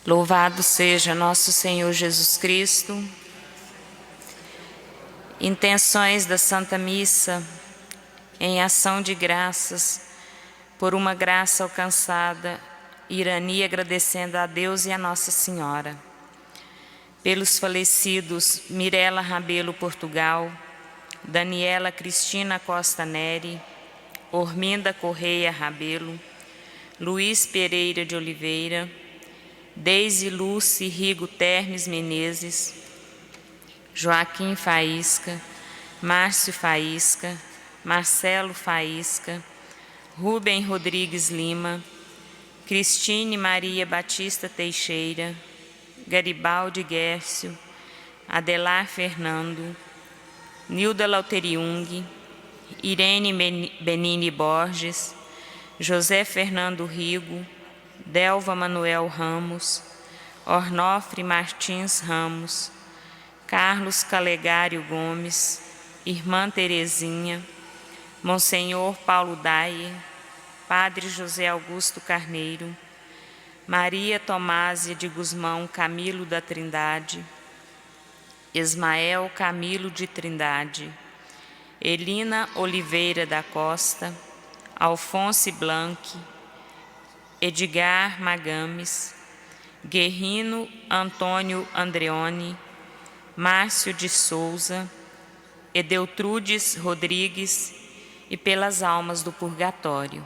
Louvado seja nosso Senhor Jesus Cristo. Intenções da Santa Missa em ação de graças por uma graça alcançada, Irani agradecendo a Deus e a Nossa Senhora. Pelos falecidos Mirela Rabelo Portugal, Daniela Cristina Costa Neri, Orminda Correia Rabelo, Luiz Pereira de Oliveira, Deise Lúcia Rigo Termes Menezes, Joaquim Faísca, Márcio Faísca, Marcelo Faísca, Rubem Rodrigues Lima, Cristine Maria Batista Teixeira, Garibaldi Guércio, Adelar Fernando, Nilda Lauteriung, Irene Benini Borges, José Fernando Rigo, Delva Manuel Ramos, Ornofre Martins Ramos, Carlos Calegário Gomes, Irmã Terezinha, Monsenhor Paulo Daie, Padre José Augusto Carneiro, Maria Tomásia de Guzmão Camilo da Trindade, Ismael Camilo de Trindade, Elina Oliveira da Costa, Alfonso Blanc, Edgar Magames, Guerrino Antônio Andreoni, Márcio de Souza, Edeltrudes Rodrigues e pelas almas do purgatório.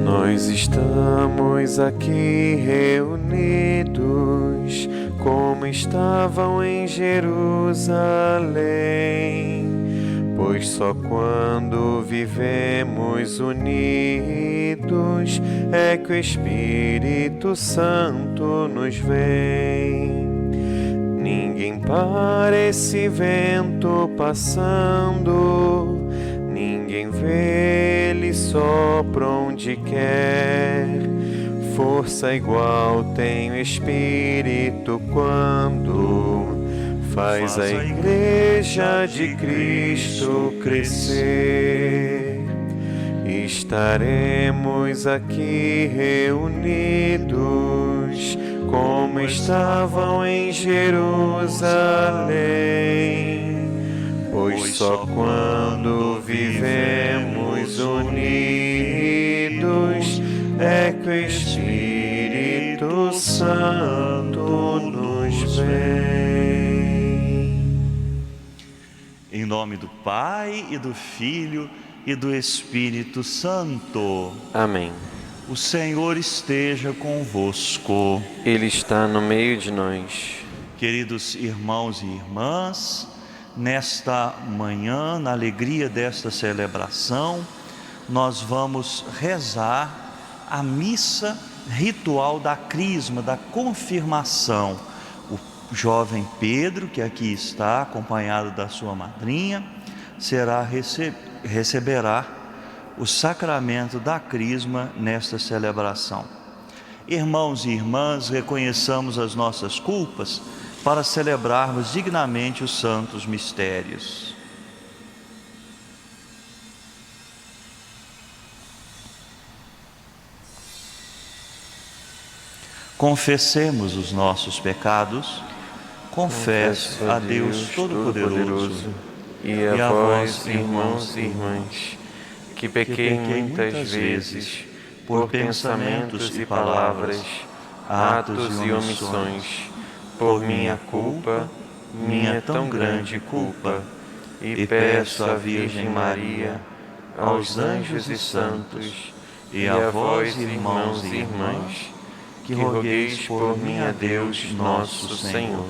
Nós estamos aqui reunidos como estavam em Jerusalém, pois só quando vivemos unidos é que o Espírito Santo nos vem. Ninguém para esse vento passando, ninguém vê, ele sopra onde quer. Força igual tem o Espírito quando faz a Igreja de Cristo crescer. Estaremos aqui reunidos como estavam em Jerusalém, pois só quando vivemos unidos é que o Espírito Santo nos vem. Em nome do Pai, e do Filho, e do Espírito Santo. Amém. O Senhor esteja convosco. Ele está no meio de nós. Queridos irmãos e irmãs, nesta manhã, na alegria desta celebração, nós vamos rezar a missa ritual da crisma, da confirmação. O jovem Pedro, que aqui está, acompanhado da sua madrinha, receberá o sacramento da crisma nesta celebração. Irmãos e irmãs, reconheçamos as nossas culpas para celebrarmos dignamente os santos mistérios. Confessemos os nossos pecados. Confesso a Deus Todo-Poderoso e a vós, irmãos e irmãs, que pequei muitas vezes por pensamentos e palavras, atos e omissões, por minha culpa, minha tão grande culpa, e peço à Virgem Maria, aos anjos e santos, e a vós, irmãos e irmãs, que rogueis por mim a Deus nosso Senhor.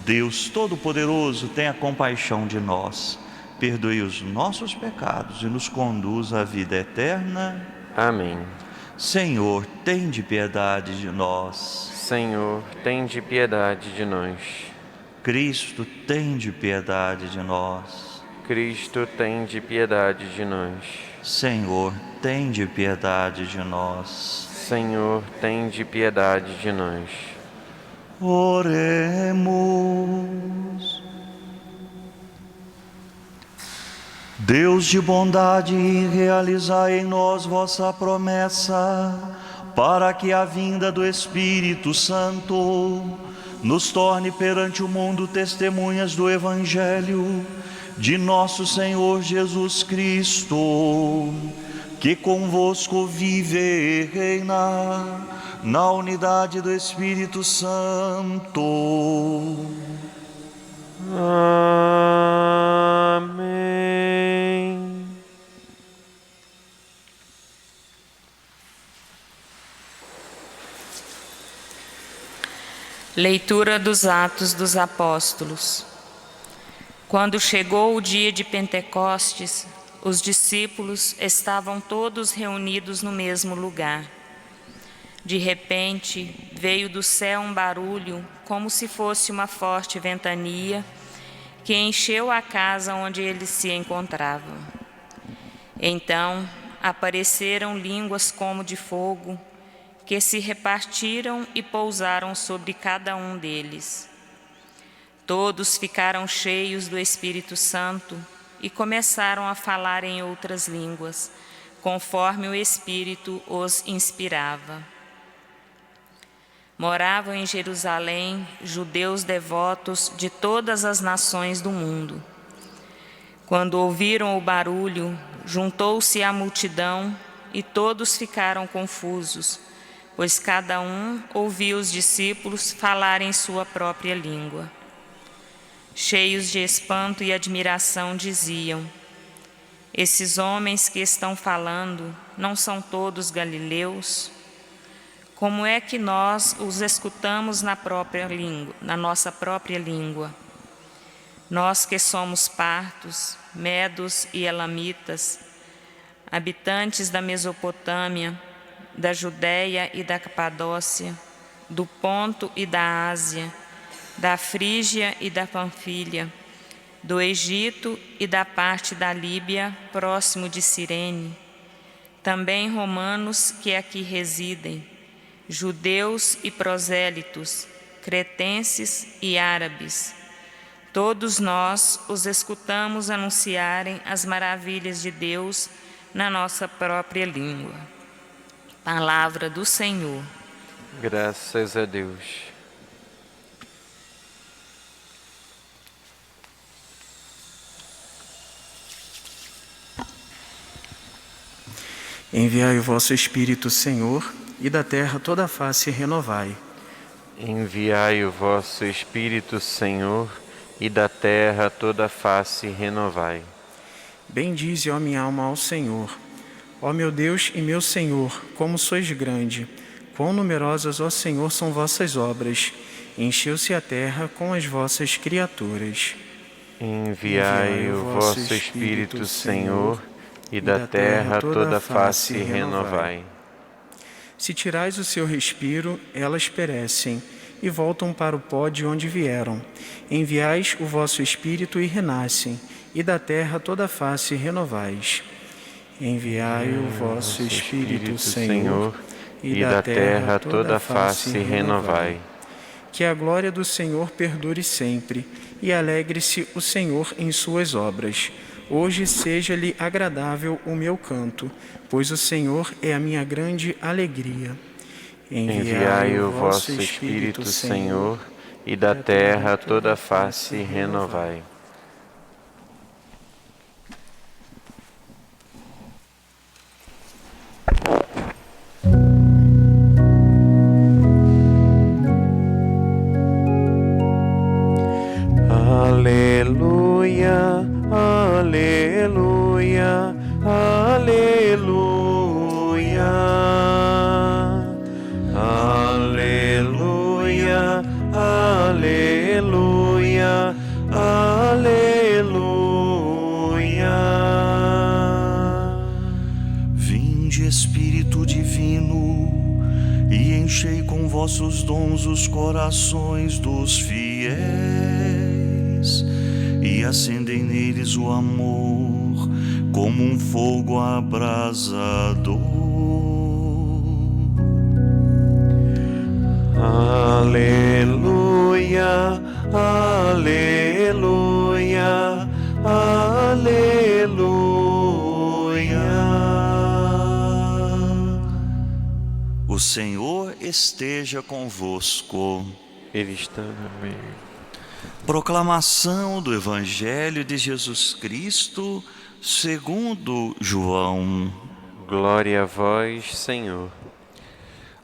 Deus Todo-Poderoso, tenha compaixão de nós, perdoe os nossos pecados e nos conduz à vida eterna. Amém. Senhor, tende piedade de nós. Senhor, tende piedade de nós. Cristo, tende piedade de nós. Cristo, tende piedade de nós. Senhor, tende piedade de nós. Senhor, tende piedade de nós. Oremos. Deus de bondade, realizai em nós vossa promessa, para que a vinda do Espírito Santo nos torne perante o mundo testemunhas do Evangelho de nosso Senhor Jesus Cristo, que convosco vive e reina na unidade do Espírito Santo. Amém. Leitura dos Atos dos Apóstolos. Quando chegou o dia de Pentecostes, os discípulos estavam todos reunidos no mesmo lugar. De repente, veio do céu um barulho, como se fosse uma forte ventania, que encheu a casa onde eles se encontravam. Então, apareceram línguas como de fogo, que se repartiram e pousaram sobre cada um deles. Todos ficaram cheios do Espírito Santo e começaram a falar em outras línguas, conforme o Espírito os inspirava. Moravam em Jerusalém judeus devotos de todas as nações do mundo. Quando ouviram o barulho, juntou-se a multidão e todos ficaram confusos, pois cada um ouvia os discípulos falarem sua própria língua. Cheios de espanto e admiração, diziam: esses homens que estão falando não são todos galileus? Como é que nós os escutamos na nossa própria língua? Nós que somos partos, medos e elamitas, habitantes da Mesopotâmia, da Judéia e da Capadócia, do Ponto e da Ásia, da Frígia e da Panfilha, do Egito e da parte da Líbia, próximo de Cirene, também romanos que aqui residem, judeus e prosélitos, cretenses e árabes. Todos nós os escutamos anunciarem as maravilhas de Deus na nossa própria língua. Palavra do Senhor. Graças a Deus. Enviai o vosso Espírito, Senhor, e da terra toda a face renovai. Enviai o vosso Espírito, Senhor, e da terra toda a face renovai. Bendize, ó minha alma, ao Senhor. Ó meu Deus e meu Senhor, como sois grande! Quão numerosas, ó Senhor, são vossas obras! Encheu-se a terra com as vossas criaturas. Enviai o vosso Espírito, Senhor, e da terra toda a face renovai. Se tirais o seu respiro, elas perecem, e voltam para o pó de onde vieram. Enviais o vosso Espírito e renascem, e da terra toda a face renovais. Enviai o vosso Espírito, Senhor, e da terra toda a face renovai. Que a glória do Senhor perdure sempre, e alegre-se o Senhor em suas obras. Hoje seja-lhe agradável o meu canto, pois o Senhor é a minha grande alegria. Enviai o vosso Espírito, Senhor, e da terra toda a face renovai. Aleluia, aleluia, aleluia. Aleluia, aleluia, aleluia. Vinde, Espírito Divino, e enchei com vossos dons os corações dos fiéis, e acendei neles o amor como um fogo abrasador. Aleluia, aleluia, aleluia. O Senhor esteja convosco. Ele está no meio. Proclamação do Evangelho de Jesus Cristo segundo João. Glória a vós, Senhor.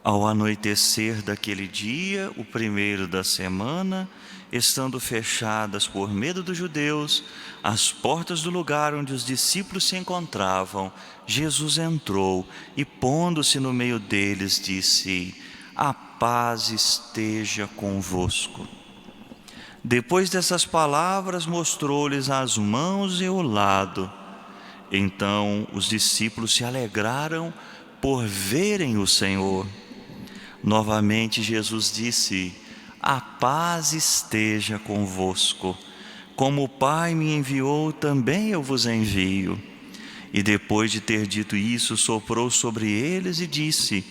Ao anoitecer daquele dia, o primeiro da semana, estando fechadas por medo dos judeus as portas do lugar onde os discípulos se encontravam, Jesus entrou e, pondo-se no meio deles, disse: a paz esteja convosco. Depois dessas palavras, mostrou-lhes as mãos e o lado. Então os discípulos se alegraram por verem o Senhor. Novamente Jesus disse: a paz esteja convosco. Como o Pai me enviou, também eu vos envio. E depois de ter dito isso, soprou sobre eles e disse: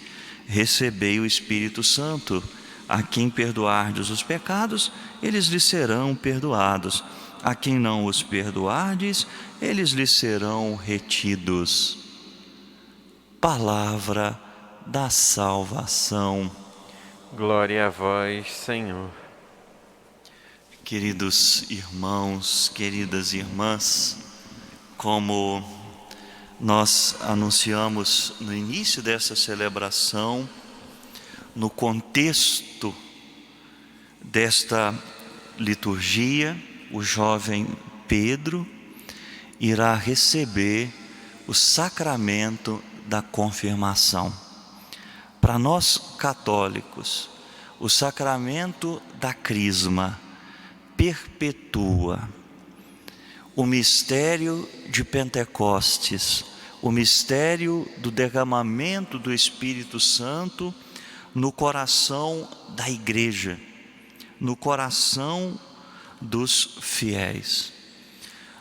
recebei o Espírito Santo. A quem perdoardes os pecados, eles lhes serão perdoados. A quem não os perdoardes, eles lhes serão retidos. Palavra da salvação. Glória a vós, Senhor. Queridos irmãos, queridas irmãs, como nós anunciamos no início dessa celebração, no contexto desta liturgia, o jovem Pedro irá receber o sacramento da confirmação. Para nós católicos, o sacramento da crisma perpetua o mistério de Pentecostes, o mistério do derramamento do Espírito Santo no coração da igreja, no coração dos fiéis.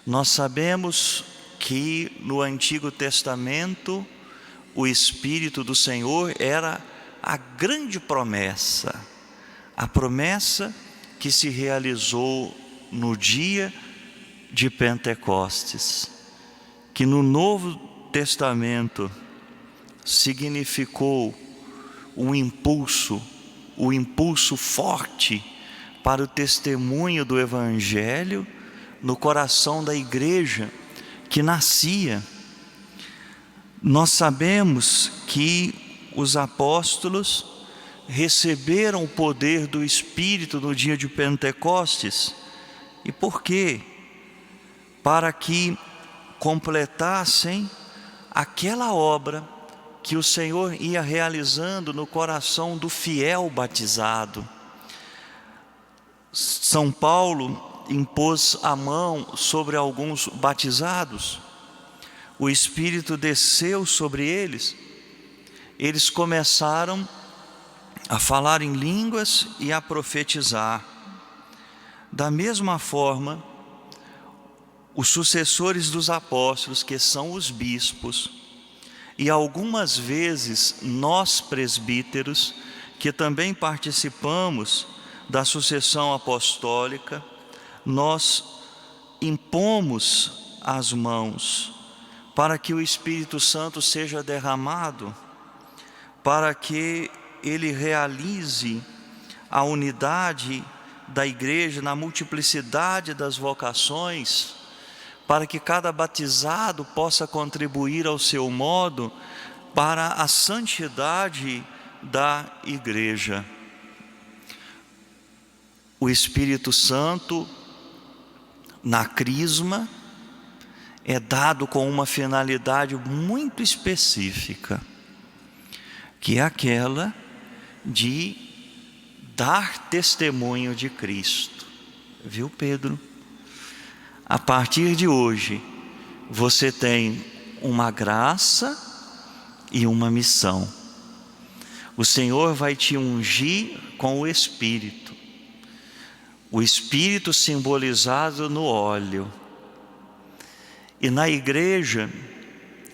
Nós sabemos que no Antigo Testamento o Espírito do Senhor era a grande promessa, a promessa que se realizou no dia de Pentecostes, que no Novo Testamento significou o impulso forte para o testemunho do Evangelho no coração da igreja que nascia. Nós sabemos que os apóstolos receberam o poder do Espírito no dia de Pentecostes. E por quê? Para que completassem aquela obra que o Senhor ia realizando no coração do fiel batizado. São Paulo impôs a mão sobre alguns batizados, o Espírito desceu sobre eles, eles começaram a falar em línguas e a profetizar. Da mesma forma, os sucessores dos apóstolos, que são os bispos, e algumas vezes nós presbíteros, que também participamos da sucessão apostólica, nós impomos as mãos para que o Espírito Santo seja derramado, para que ele realize a unidade da igreja na multiplicidade das vocações, para que cada batizado possa contribuir ao seu modo para a santidade da igreja. O Espírito Santo, na crisma, é dado com uma finalidade muito específica, que é aquela de dar testemunho de Cristo. Viu, Pedro? A partir de hoje, você tem uma graça e uma missão. O Senhor vai te ungir com o Espírito simbolizado no óleo. E na igreja,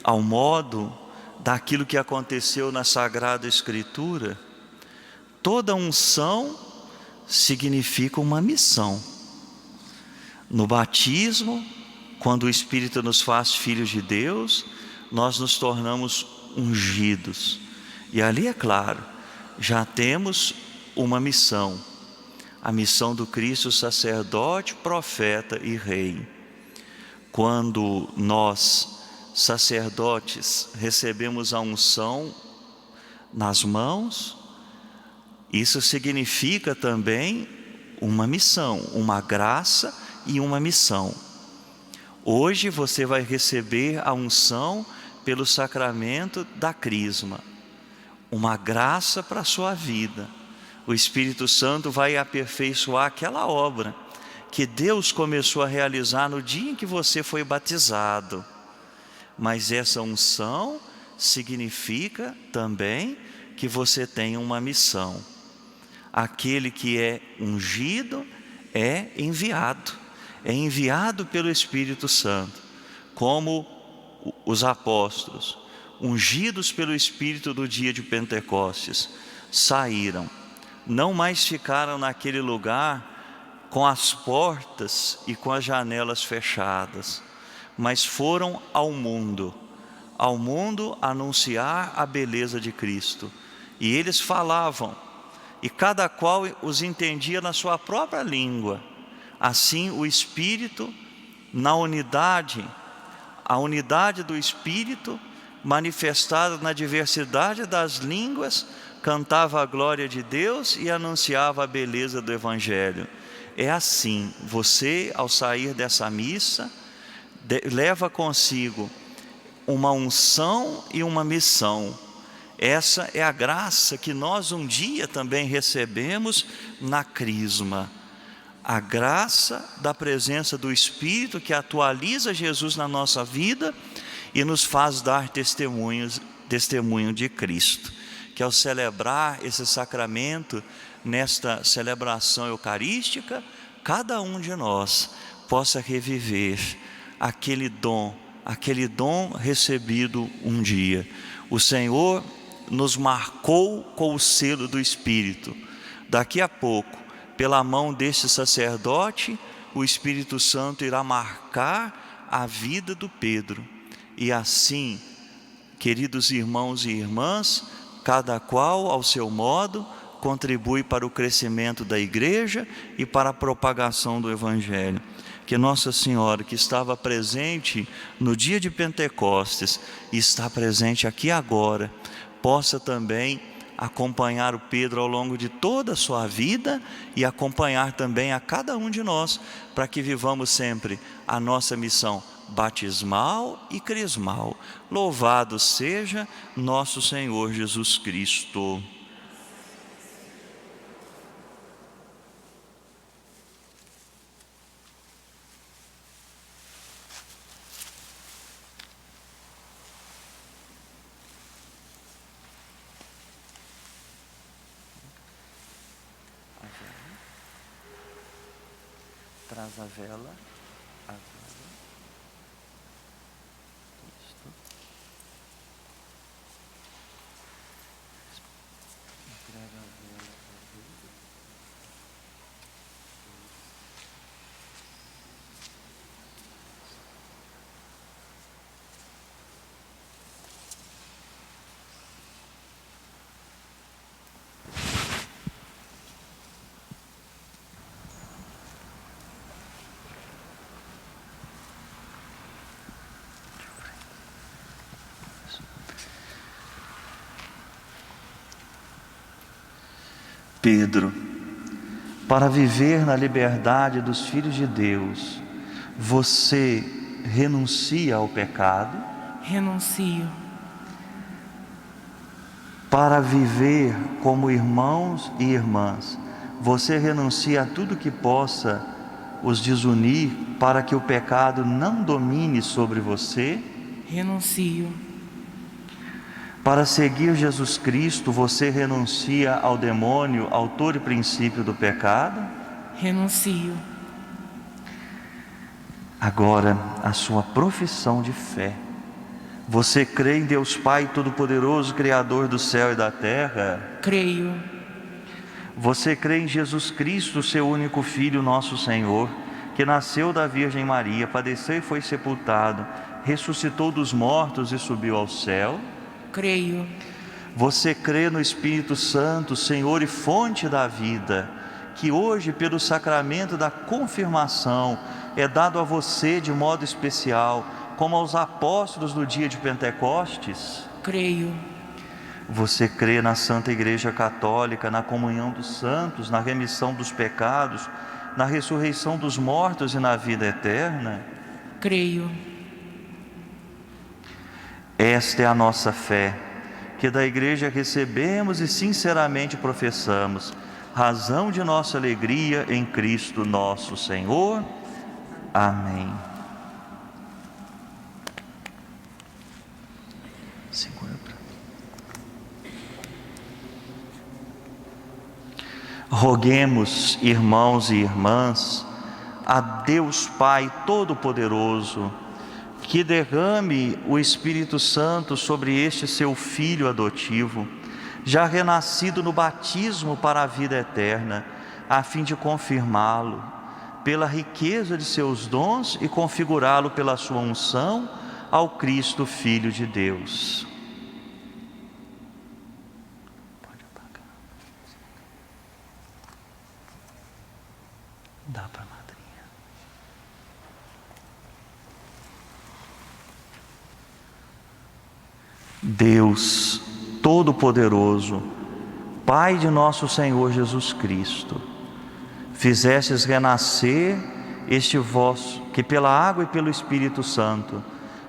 ao modo daquilo que aconteceu na Sagrada Escritura, toda unção significa uma missão. No batismo, quando o Espírito nos faz filhos de Deus, nós nos tornamos ungidos. E ali, é claro, já temos uma missão, a missão do Cristo sacerdote, profeta e rei. Quando nós, sacerdotes, recebemos a unção nas mãos, isso significa também uma missão, uma graça e uma missão. Hoje você vai receber a unção pelo sacramento da crisma, uma graça para a sua vida. O Espírito Santo vai aperfeiçoar aquela obra que Deus começou a realizar no dia em que você foi batizado. Mas essa unção significa também que você tem uma missão. Aquele que é ungido é enviado pelo Espírito Santo, como os apóstolos, ungidos pelo Espírito do dia de Pentecostes, saíram, não mais ficaram naquele lugar com as portas e com as janelas fechadas, mas foram ao mundo anunciar a beleza de Cristo. E eles falavam, e cada qual os entendia na sua própria língua. Assim o Espírito, na unidade, a unidade do Espírito, manifestada na diversidade das línguas, cantava a glória de Deus e anunciava a beleza do Evangelho. É assim, você, ao sair dessa missa, leva consigo uma unção e uma missão. Essa é a graça que nós um dia também recebemos na crisma. A graça da presença do Espírito que atualiza Jesus na nossa vida e nos faz dar testemunho de Cristo. Que ao celebrar esse sacramento, nesta celebração eucarística, cada um de nós possa reviver aquele dom recebido um dia. O Senhor nos marcou com o selo do Espírito. Daqui a pouco, pela mão deste sacerdote, o Espírito Santo irá marcar a vida do Pedro. E assim, queridos irmãos e irmãs, cada qual ao seu modo contribui para o crescimento da igreja e para a propagação do Evangelho. Que Nossa Senhora, que estava presente no dia de Pentecostes e está presente aqui agora, possa também acompanhar o Pedro ao longo de toda a sua vida e acompanhar também a cada um de nós, para que vivamos sempre a nossa missão batismal e crismal. Louvado seja nosso Senhor Jesus Cristo. Traz a vela. Isto. Entrega a vela. Pedro, para viver na liberdade dos filhos de Deus, você renuncia ao pecado? Renuncio. Para viver como irmãos e irmãs, você renuncia a tudo que possa os desunir para que o pecado não domine sobre você? Renuncio. Para seguir Jesus Cristo, você renuncia ao demônio, autor e princípio do pecado? Renuncio. Agora, a sua profissão de fé. Você crê em Deus Pai Todo-Poderoso, Criador do céu e da terra? Creio. Você crê em Jesus Cristo, seu único Filho, nosso Senhor, que nasceu da Virgem Maria, padeceu e foi sepultado, ressuscitou dos mortos e subiu ao céu? Creio. Você crê no Espírito Santo, Senhor e fonte da vida, que hoje, pelo sacramento da confirmação, é dado a você de modo especial, como aos apóstolos no dia de Pentecostes? Creio. Você crê na Santa Igreja Católica, na comunhão dos santos, na remissão dos pecados, na ressurreição dos mortos e na vida eterna? Creio. Esta é a nossa fé, que da Igreja recebemos e sinceramente professamos, razão de nossa alegria em Cristo nosso Senhor. Amém. Roguemos, irmãos e irmãs, a Deus Pai Todo-Poderoso, que derrame o Espírito Santo sobre este seu Filho adotivo, já renascido no batismo para a vida eterna, a fim de confirmá-lo pela riqueza de seus dons e configurá-lo pela sua unção ao Cristo Filho de Deus. Dá para a madrinha. Deus Todo-Poderoso, Pai de nosso Senhor Jesus Cristo, fizestes renascer este vosso, que pela água e pelo Espírito Santo,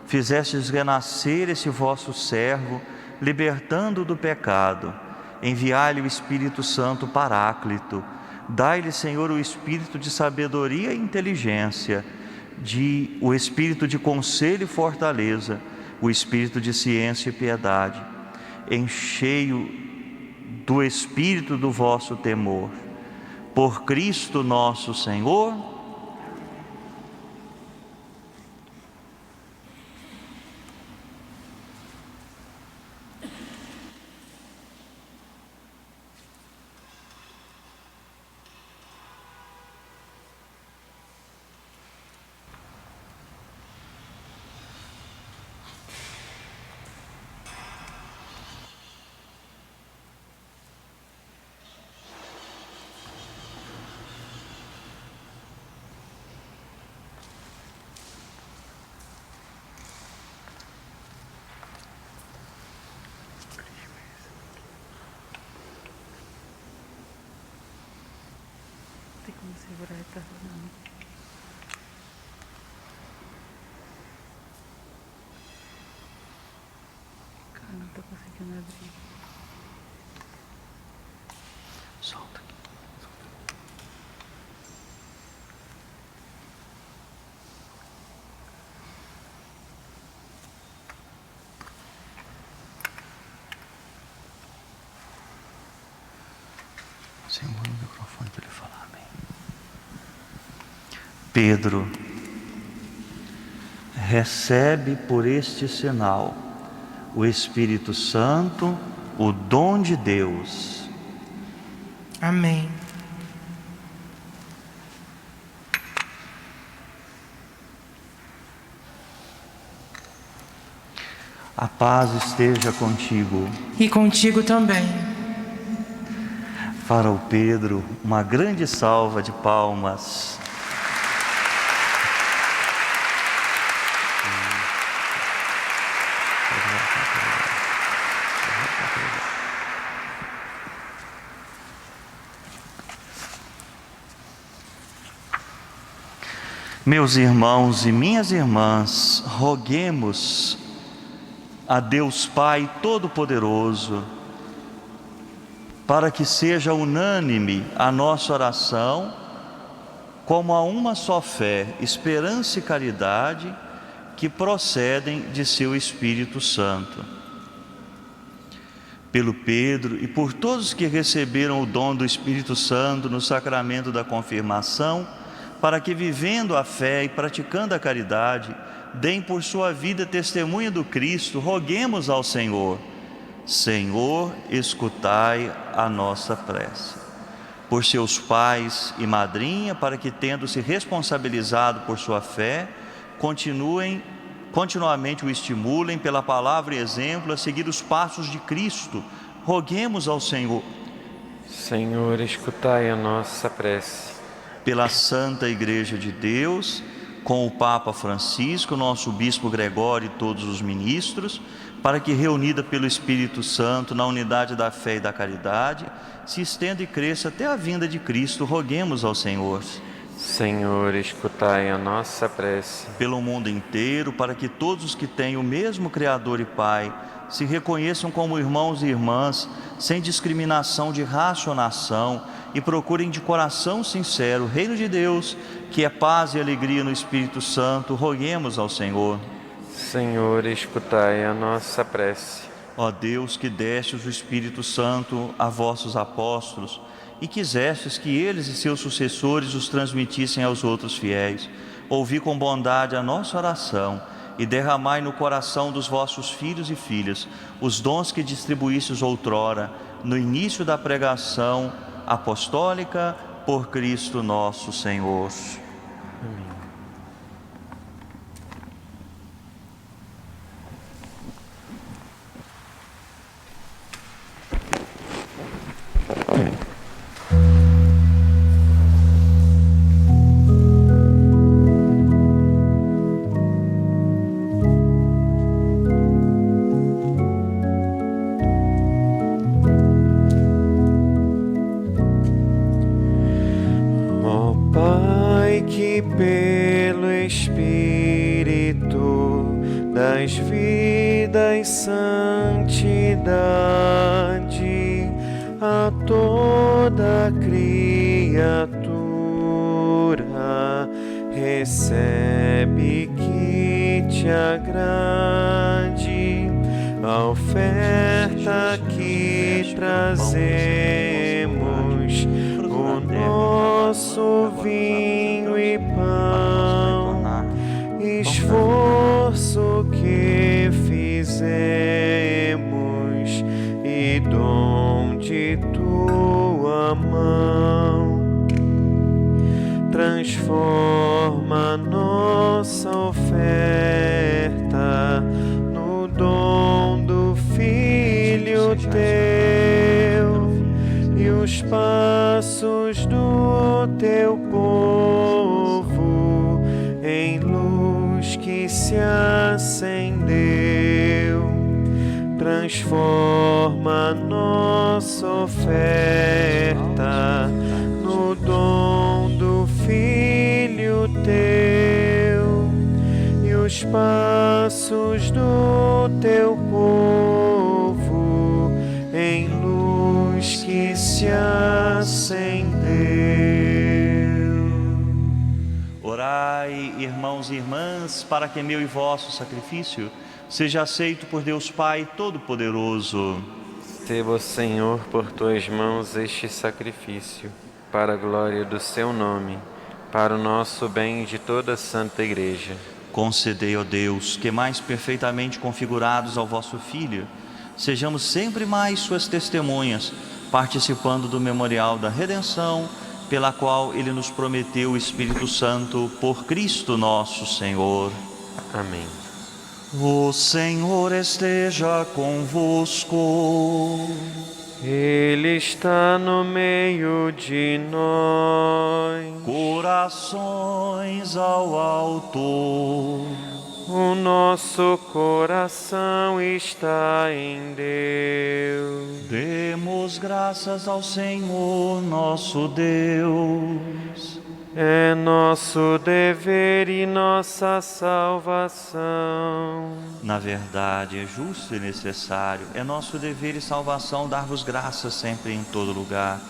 fizestes renascer este vosso servo, libertando do pecado, enviai-lhe o Espírito Santo Paráclito. Dai-lhe, Senhor, o espírito de sabedoria e inteligência, o espírito de conselho e fortaleza, o espírito de ciência e piedade. Enchei-o do espírito do vosso temor. Por Cristo nosso Senhor. Tem como segurar a eternidade. tô conseguindo abrir. Solta. Segura o microfone para ele falar bem. Pedro, recebe por este sinal o Espírito Santo, o dom de Deus. Amém. A paz esteja contigo. E contigo também. Para o Pedro, uma grande salva de palmas. Meus irmãos e minhas irmãs, roguemos a Deus Pai Todo-Poderoso para que seja unânime a nossa oração, como a uma só fé, esperança e caridade que procedem de seu Espírito Santo. Pelo Pedro e por todos que receberam o dom do Espírito Santo no sacramento da confirmação, para que, vivendo a fé e praticando a caridade, deem por sua vida testemunho do Cristo, roguemos ao Senhor. Senhor, escutai a nossa prece. Por seus pais e madrinha, para que, tendo se responsabilizado por sua fé, continuamente o estimulem pela palavra e exemplo a seguir os passos de Cristo. Roguemos ao Senhor. Senhor, escutai a nossa prece. Pela Santa Igreja de Deus, com o Papa Francisco, nosso Bispo Gregório e todos os ministros, para que, reunida pelo Espírito Santo na unidade da fé e da caridade, se estenda e cresça até a vinda de Cristo, roguemos ao Senhor. Senhor, escutai a nossa prece. Pelo mundo inteiro, para que todos os que têm o mesmo Criador e Pai se reconheçam como irmãos e irmãs, sem discriminação de raça ou nação, e procurem de coração sincero o reino de Deus, que é paz e alegria no Espírito Santo, roguemos ao Senhor. Senhor, escutai a nossa prece. Ó Deus, que destes o Espírito Santo a vossos apóstolos, e quisestes que eles e seus sucessores os transmitissem aos outros fiéis, ouvi com bondade a nossa oração, e derramai no coração dos vossos filhos e filhas os dons que distribuístes outrora, no início da pregação apostólica, por Cristo nosso Senhor. Amém. Pelo Espírito das vidas santidade a toda criatura recebe que te agrade a oferta que trazemos, o nosso vinho e pão, esforço que fizemos e dom de tua mão. Transforma nossa oferta no dom do Filho teu e os passos do teu povo em luz que se acendeu. Transforma nossa oferta no dom do Filho teu e os passos do teu povo irmãos e irmãs, para que meu e vosso sacrifício seja aceito por Deus Pai Todo-Poderoso. Receba, Senhor, por tuas mãos este sacrifício, para a glória do seu nome, para o nosso bem e de toda a Santa Igreja. Concedei, ó Deus, que mais perfeitamente configurados ao vosso Filho, sejamos sempre mais suas testemunhas, participando do memorial da redenção, pela qual ele nos prometeu o Espírito Santo, por Cristo nosso Senhor. Amém. O Senhor esteja convosco. Ele está no meio de nós. Corações ao alto. O nosso coração está em Deus. Demos graças ao Senhor nosso Deus. É nosso dever e nossa salvação. Na verdade, é justo e necessário, é nosso dever e salvação dar-vos graças sempre e em todo lugar.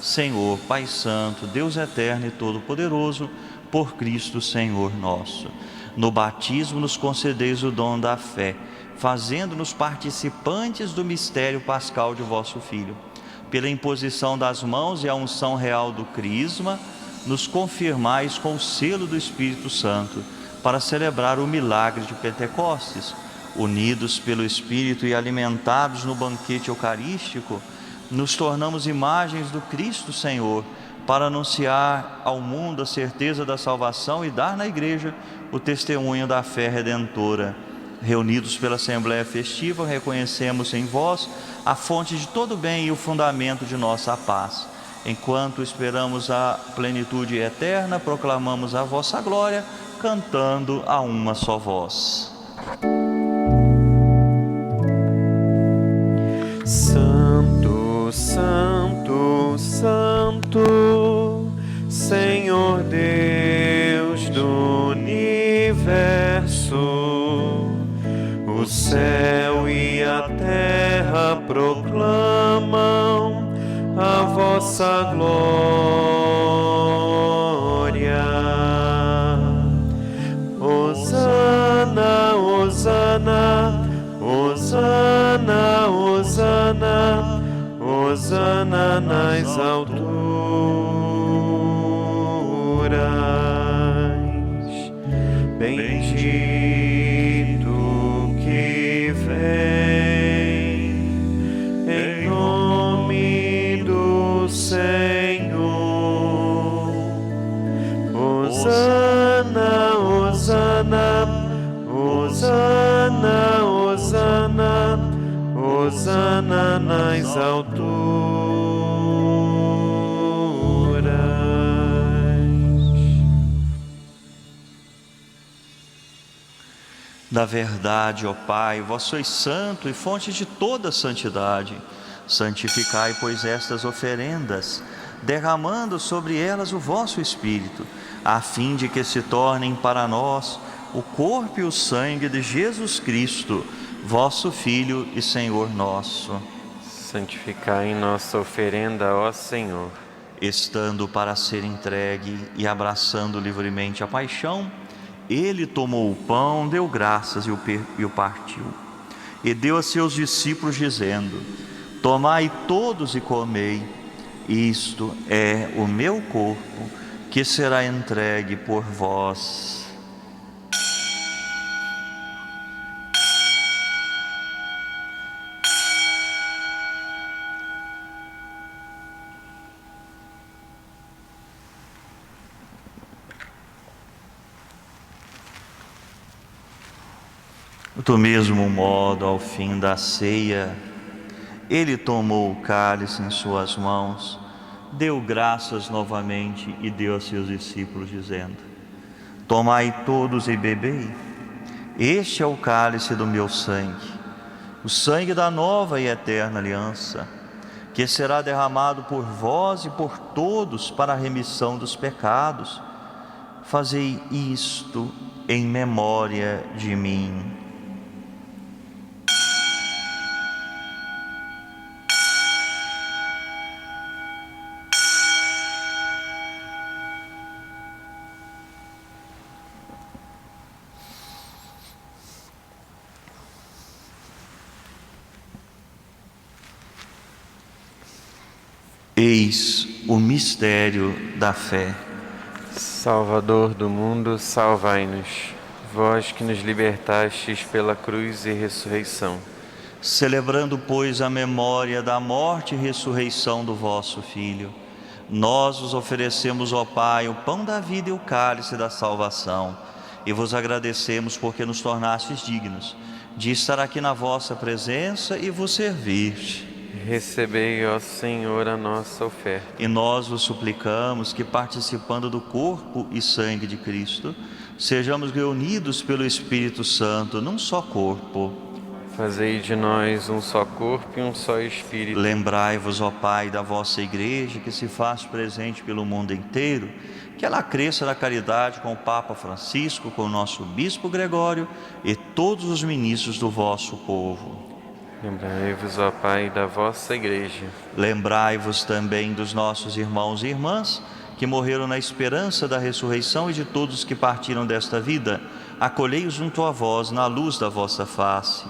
Senhor, Pai Santo, Deus eterno e todo-poderoso, por Cristo Senhor nosso. No batismo nos concedeis o dom da fé, fazendo-nos participantes do mistério pascal de vosso Filho. Pela imposição das mãos e a unção real do crisma, nos confirmais com o selo do Espírito Santo, para celebrar o milagre de Pentecostes. Unidos pelo Espírito e alimentados no banquete eucarístico, nos tornamos imagens do Cristo Senhor, para anunciar ao mundo a certeza da salvação e dar na Igreja o testemunho da fé redentora. Reunidos pela Assembleia Festiva, reconhecemos em vós a fonte de todo bem e o fundamento de nossa paz. Enquanto esperamos a plenitude eterna, proclamamos a vossa glória, cantando a uma só voz. Santo, Santo, Santo, Senhor Deus do universo, o céu e a terra proclamam a vossa glória. Hosana, Hosana, Hosana, Hosana, Hosana nas alturas. Bendito que vem em nome do Senhor. Hosana, Hosana, Hosana, Hosana, Hosana nas alturas. Da verdade, ó Pai, vós sois santo e fonte de toda santidade. Santificai, pois, estas oferendas, derramando sobre elas o vosso Espírito, a fim de que se tornem para nós o corpo e o sangue de Jesus Cristo, vosso Filho e Senhor nosso. Santificai nossa oferenda, ó Senhor. Estando para ser entregue e abraçando livremente a paixão, ele tomou o pão, deu graças e o partiu. E deu a seus discípulos, dizendo: tomai todos e comei, isto é o meu corpo, que será entregue por vós. Do mesmo modo, ao fim da ceia, ele tomou o cálice em suas mãos, deu graças novamente e deu a seus discípulos, dizendo: tomai todos e bebei, este é o cálice do meu sangue, o sangue da nova e eterna aliança, que será derramado por vós e por todos para a remissão dos pecados. Fazei isto em memória de mim. Eis o mistério da fé. Salvador do mundo, salvai-nos. Vós que nos libertastes pela cruz e ressurreição. Celebrando, pois, a memória da morte e ressurreição do vosso Filho, nós vos oferecemos, ó Pai, o pão da vida e o cálice da salvação, e vos agradecemos porque nos tornastes dignos de estar aqui na vossa presença e vos servir. Recebei, ó Senhor, a nossa oferta. E nós vos suplicamos que, participando do corpo e sangue de Cristo, sejamos reunidos pelo Espírito Santo num só corpo. Fazei de nós um só corpo e um só Espírito. Lembrai-vos, ó Pai, da vossa Igreja, que se faz presente pelo mundo inteiro, que ela cresça na caridade com o Papa Francisco, com o nosso Bispo Gregório e todos os ministros do vosso povo. Lembrai-vos, ó Pai, da vossa Igreja. Lembrai-vos também dos nossos irmãos e irmãs que morreram na esperança da ressurreição e de todos que partiram desta vida. Acolhei-os junto a vós na luz da vossa face.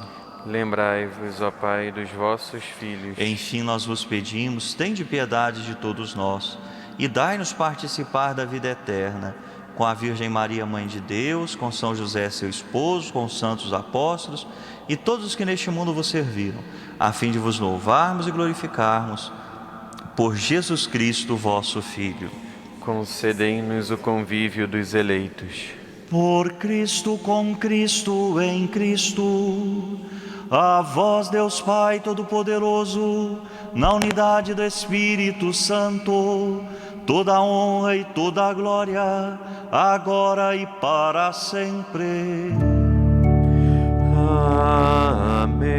Lembrai-vos, ó Pai, dos vossos filhos. Enfim, nós vos pedimos, tende piedade de todos nós e dai-nos participar da vida eterna, com a Virgem Maria, Mãe de Deus, com São José, seu esposo, com os santos apóstolos e todos os que neste mundo vos serviram, a fim de vos louvarmos e glorificarmos por Jesus Cristo, vosso Filho. Concedei-nos o convívio dos eleitos. Por Cristo, com Cristo, em Cristo, a vós, Deus Pai Todo-Poderoso, na unidade do Espírito Santo, toda a honra e toda a glória, agora e para sempre. Amém.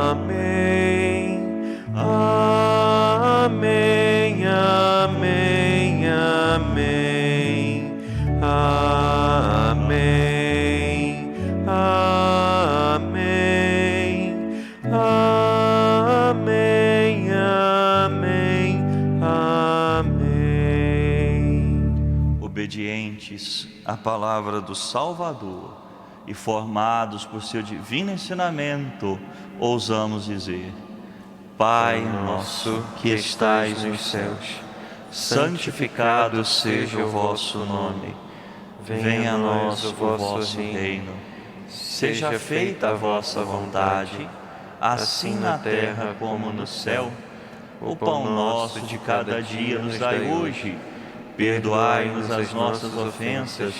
Amém. Amém. Amém. Amém. Amém. Amém. Amém. Amém. Obedientes à palavra do Salvador e formados por seu divino ensinamento, ousamos dizer: Pai nosso que estais nos céus, santificado seja o vosso nome. Venha a nós o vosso reino. Seja feita a vossa vontade, assim na terra como no céu. O pão nosso de cada dia nos dai hoje. Perdoai-nos as nossas ofensas,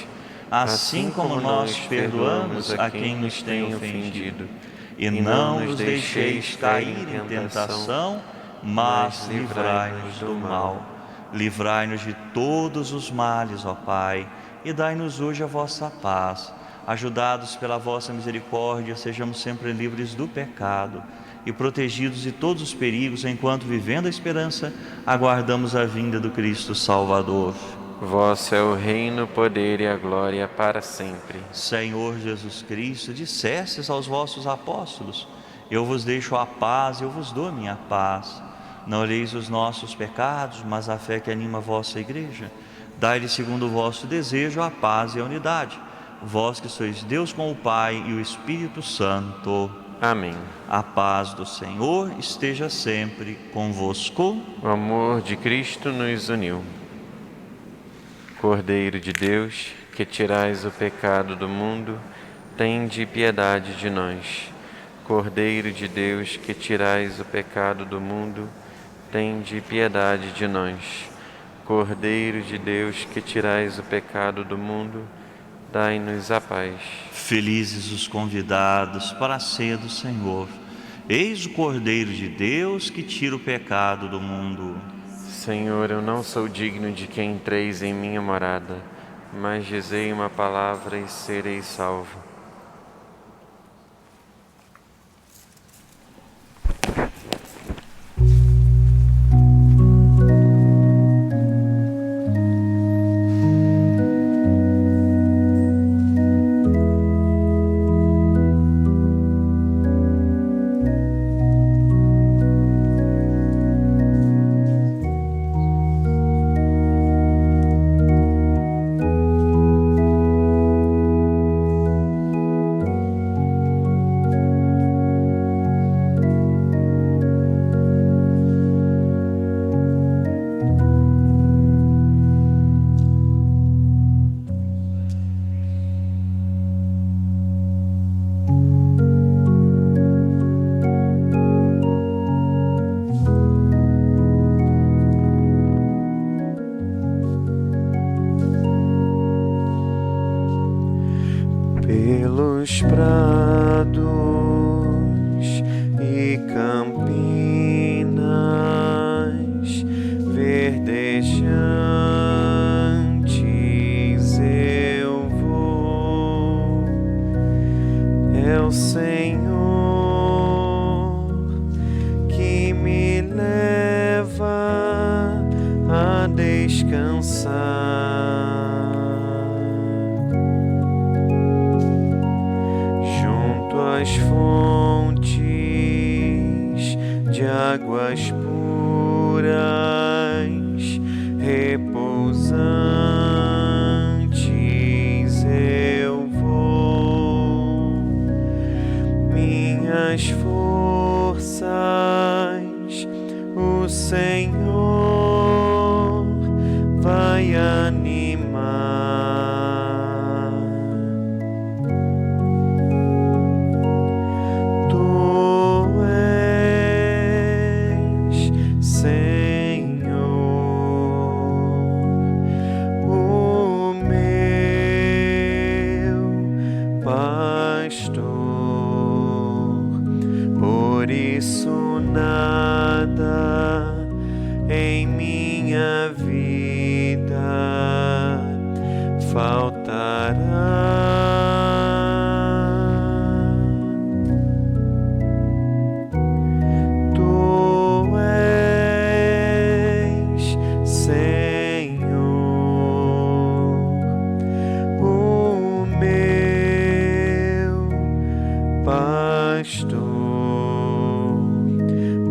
assim como nós perdoamos a quem nos tem ofendido. E não nos deixeis cair em tentação, mas livrai-nos do mal. Livrai-nos de todos os males, ó Pai, e dai-nos hoje a vossa paz. Ajudados pela vossa misericórdia, sejamos sempre livres do pecado e protegidos de todos os perigos, enquanto, vivendo a esperança, aguardamos a vinda do Cristo Salvador. Vosso é o reino, o poder e a glória para sempre. Senhor Jesus Cristo, dissestes aos vossos apóstolos: eu vos deixo a paz, eu vos dou minha paz. Não olheis os nossos pecados, mas a fé que anima a vossa Igreja. Dai-lhe, segundo o vosso desejo, a paz e a unidade. Vós que sois Deus com o Pai e o Espírito Santo. Amém. A paz do Senhor esteja sempre convosco. O amor de Cristo nos uniu. Cordeiro de Deus, que tirais o pecado do mundo, tende piedade de nós. Cordeiro de Deus, que tirais o pecado do mundo, tende piedade de nós. Cordeiro de Deus, que tirais o pecado do mundo, dai-nos a paz. Felizes os convidados para a ceia do Senhor. Eis o Cordeiro de Deus que tira o pecado do mundo. Senhor, eu não sou digno de que entreis em minha morada, mas dizei uma palavra e serei salvo. nas fontes de águas puras, repousantes eu vou. Minhas forças o Senhor vai animar. Tu és, Senhor, o meu pastor, por isso nada em minha vida faltará. Tu és, Senhor, o meu pastor,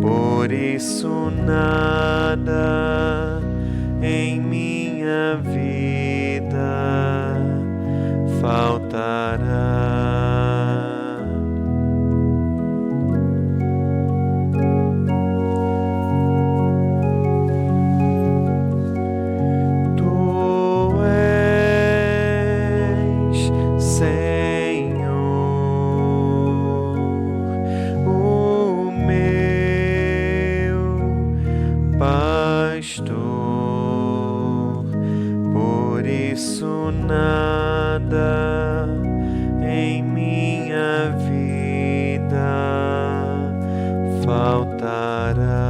por isso nada em minha vida faltará. Tu és, Senhor, o meu pastor, por isso nada em minha vida faltará.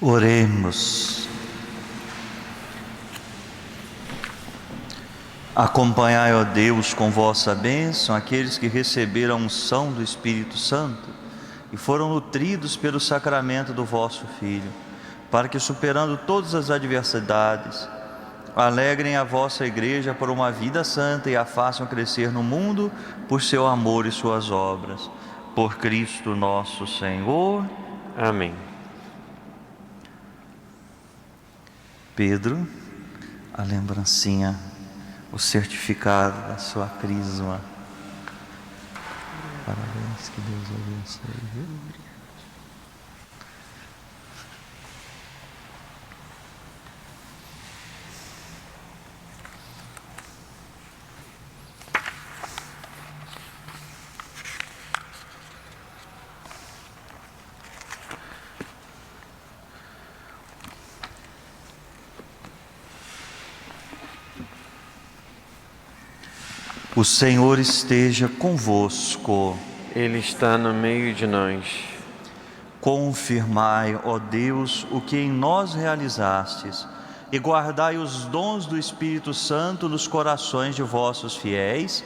Oremos. Acompanhai, ó Deus, com vossa bênção aqueles que receberam a unção do Espírito Santo e foram nutridos pelo sacramento do vosso Filho, para que, superando todas as adversidades, alegrem a vossa Igreja por uma vida santa e a façam crescer no mundo por seu amor e suas obras. Por Cristo nosso Senhor. Amém. Pedro, a lembrancinha, o certificado da sua crisma. Parabéns, que Deus abençoe. O Senhor esteja convosco. Ele está no meio de nós. Confirmai, ó Deus, o que em nós realizastes, e guardai os dons do Espírito Santo nos corações de vossos fiéis,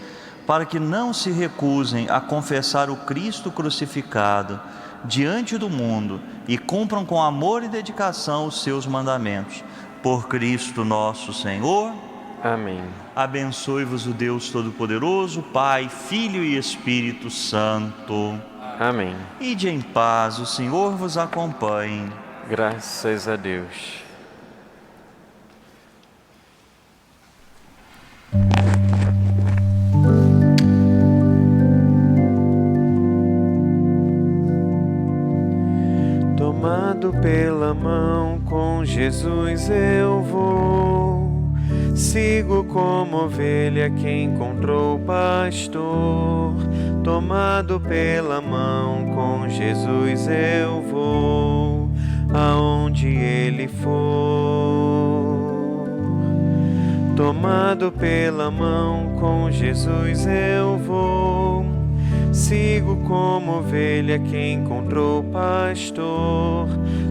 para que não se recusem a confessar o Cristo crucificado diante do mundo e cumpram com amor e dedicação os seus mandamentos. Por Cristo nosso Senhor. Amém. Abençoe-vos o Deus Todo-Poderoso, Pai, Filho e Espírito Santo. Amém. Ide em paz, o Senhor vos acompanhe. Graças a Deus. Tomado pela mão, com Jesus eu vou. Sigo como ovelha que encontrou pastor. Tomado pela mão, com Jesus eu vou, aonde Ele for. Tomado pela mão, com Jesus eu vou. Sigo como ovelha que encontrou pastor.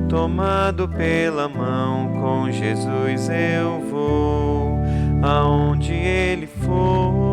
Tomado pela mão, com Jesus eu vou, aonde Ele for.